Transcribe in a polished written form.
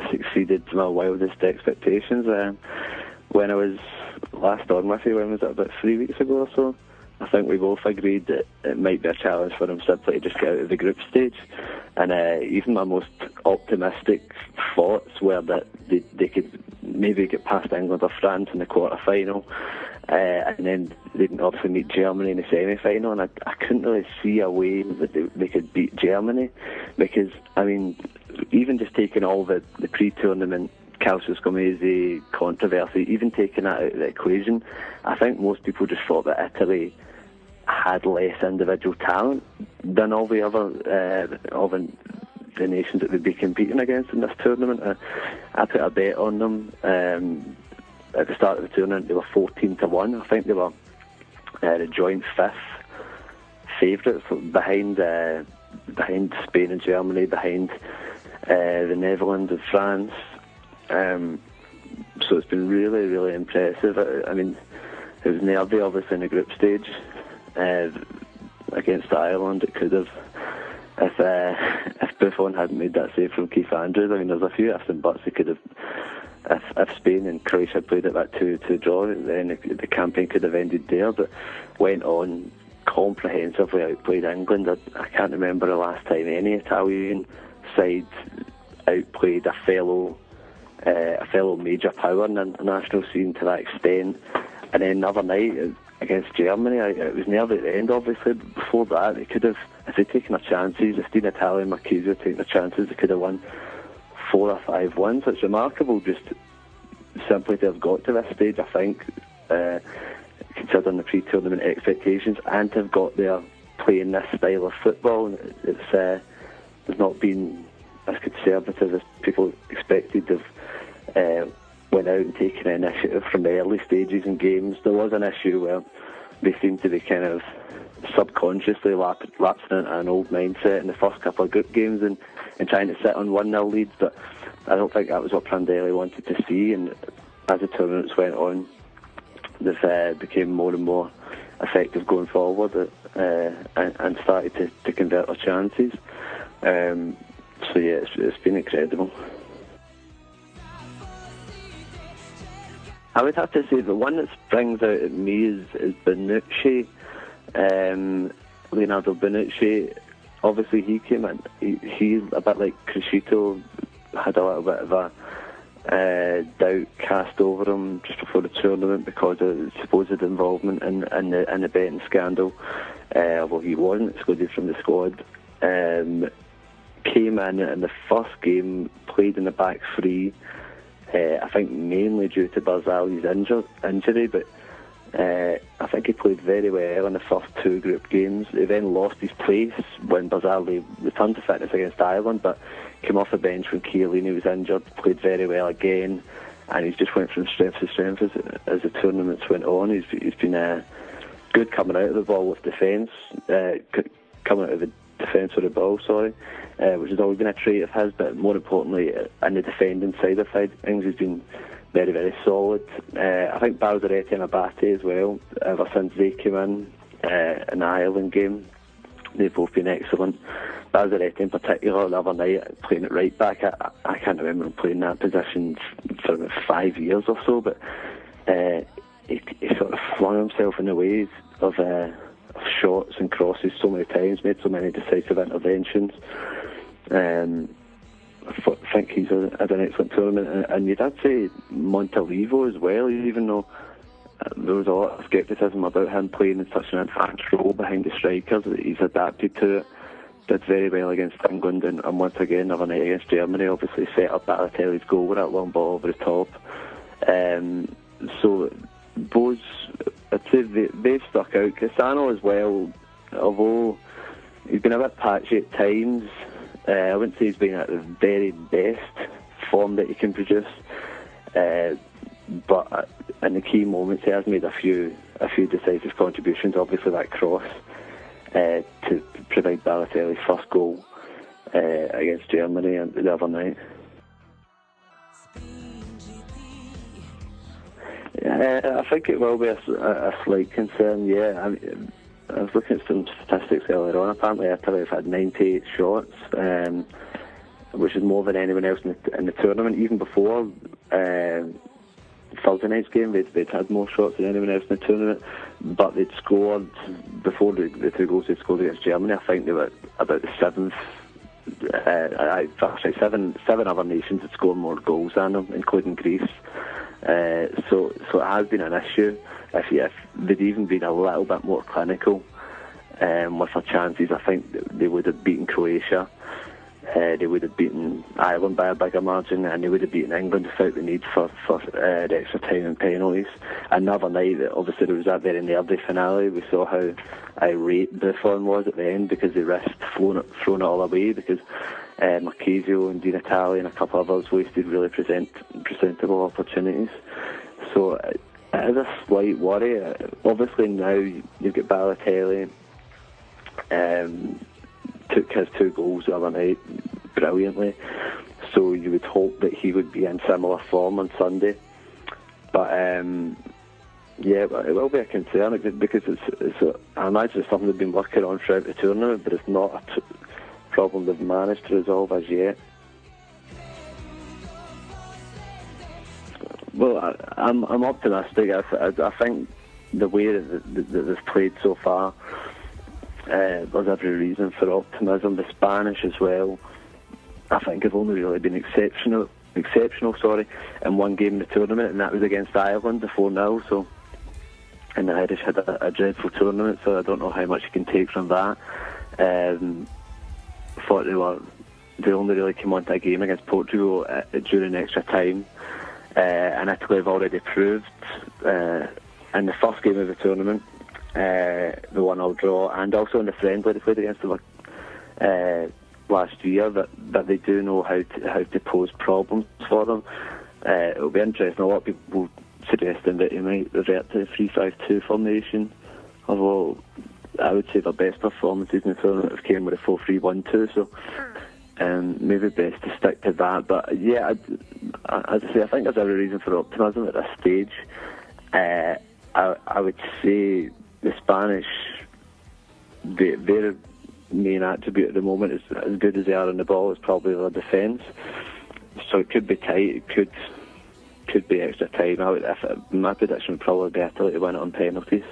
succeeded to my wildest expectations. When I was last on with you, when was it, about 3 weeks ago or so, I think we both agreed that it might be a challenge for them simply to just get out of the group stage. And even my most optimistic thoughts were that they could maybe get past England or France in the quarter-final, and then they'd obviously meet Germany in the semi-final, and I couldn't really see a way that they could beat Germany, because, I mean, even just taking all the pre-tournament Calcio Scomese controversy, even taking that out of the equation, I think most people just thought that Italy had less individual talent than all the other the nations that they'd be competing against in this tournament. I put a bet on them at the start of the tournament. They were 14-1. I think they were the joint fifth favourites behind Spain and Germany, behind the Netherlands and France. So it's been really, really impressive. I mean, it was nervy, obviously, in the group stage against Ireland. It could have, if Buffon hadn't made that save from Keith Andrews. I mean, there's a few ifs and buts. He could have, if Spain and Croatia had played at that 2-2 draw, then the campaign could have ended there. But went on comprehensively, outplayed England. I can't remember the last time any Italian side outplayed a fellow major power in the international scene to that extent. And then the other night against Germany, it was nearly at the end, obviously. But before that, they could have, if they'd taken their chances, if Di Natale and Marchese had taken their chances, they could have won 4 or 5 wins. It's remarkable just simply to have got to this stage, I think, considering the pre-tournament expectations, and to have got there playing this style of football. It's not been as conservative as people expected. They've went out and taken an initiative from the early stages in games. There was an issue where they seemed to be kind of subconsciously lapsing into an old mindset in the first couple of group games and trying to sit on 1-0 leads, but I don't think that was what Prandelli wanted to see. And as the tournaments went on, they've became more and more effective going forward and started to convert their chances. So yeah, it's been incredible. I would have to say the one that springs out at me is Bonucci, Leonardo Bonucci. Obviously he came in, he's a bit like Crescito, had a little bit of a doubt cast over him just before the tournament because of supposed involvement in the betting scandal. Well, he wasn't excluded from the squad. Came in the first game, played in the back three, I think mainly due to Barzali's injury, but I think he played very well in the first 2 group games. He then lost his place when Barzali returned to fitness against Ireland, but came off the bench when Chiellini was injured, played very well again, and he's just went from strength to strength as the tournaments went on. He's been good coming out of the ball with defence, coming out of the defence with the ball, which has always been a trait of his, but more importantly, in the defending side of things, he's been very, very solid. I think Balzaretti and Abate as well, ever since they came in the Ireland game, they've both been excellent. Balzaretti in particular, the other night, playing at right back, I can't remember him playing that position for about 5 years or so, but he sort of flung himself in the ways of shots and crosses so many times, made so many decisive interventions. I think he's had an excellent tournament, and you'd have to say Montalivo as well, even though there was a lot of scepticism about him playing in such an advanced role behind the strikers. He's adapted to it, did very well against England, and once again the other night against Germany, obviously set up Balotelli's goal with that long ball over the top. So those, I'd say they've stuck out. Cassano as well, although he's been a bit patchy at times, I wouldn't say he's been at the very best form that he can produce, but in the key moments he has made a few decisive contributions. Obviously that cross to provide Balotelli's first goal against Germany the other night. I think it will be a slight concern, yeah. I was looking at some statistics earlier on. Apparently Italy have had 98 shots. which is more than anyone else in the tournament. Even before Thursday night's game, they'd had more shots than anyone else in the tournament, but they'd scored, before the 2 goals they scored against Germany, I think they were about the 7th. Actually, seven other nations had scored more goals than them, including Greece. So it has been an issue. If they'd even been a little bit more clinical with their chances, I think they would have beaten Croatia. They would have beaten Ireland by a bigger margin, and they would have beaten England without the need for the extra time and penalties. Another night, obviously there was that very nervy finale. We saw how irate Buffon was at the end because they risked throwing it all away, because Marchisio and Di Natale and a couple others wasted really presentable opportunities. So it is a slight worry. Obviously now you've got Balotelli, took his 2 goals the other night brilliantly, so you would hope that he would be in similar form on Sunday. But yeah, it will be a concern because I imagine it's something they've been working on throughout the tournament, but it's not a problem they've managed to resolve as yet. Well, I'm optimistic. I think the way that they've played so far, there's every reason for optimism. The Spanish as well, I think, have only really been exceptional in one game in the tournament, and that was against Ireland, the 4-0. So, and the Irish had a dreadful tournament, so I don't know how much you can take from that. Thought they only really came onto a game against Portugal during extra time, and Italy have already proved in the first game of the tournament, the 1-1 draw, and also in the friendly they played against them last year, that they do know how to pose problems for them. It'll be interesting. A lot of people suggesting that he might revert to the 3-5-2 formation, although I would say their best performances in the tournament have came with a 4-3-1-2, so maybe best to stick to that. But yeah, as I say, I think there's every reason for optimism at this stage. I would say the Spanish, their main attribute at the moment is, as good as they are on the ball, is probably their defence. So it could be tight. It could be extra time. My prediction would probably be Italy to win it on penalties.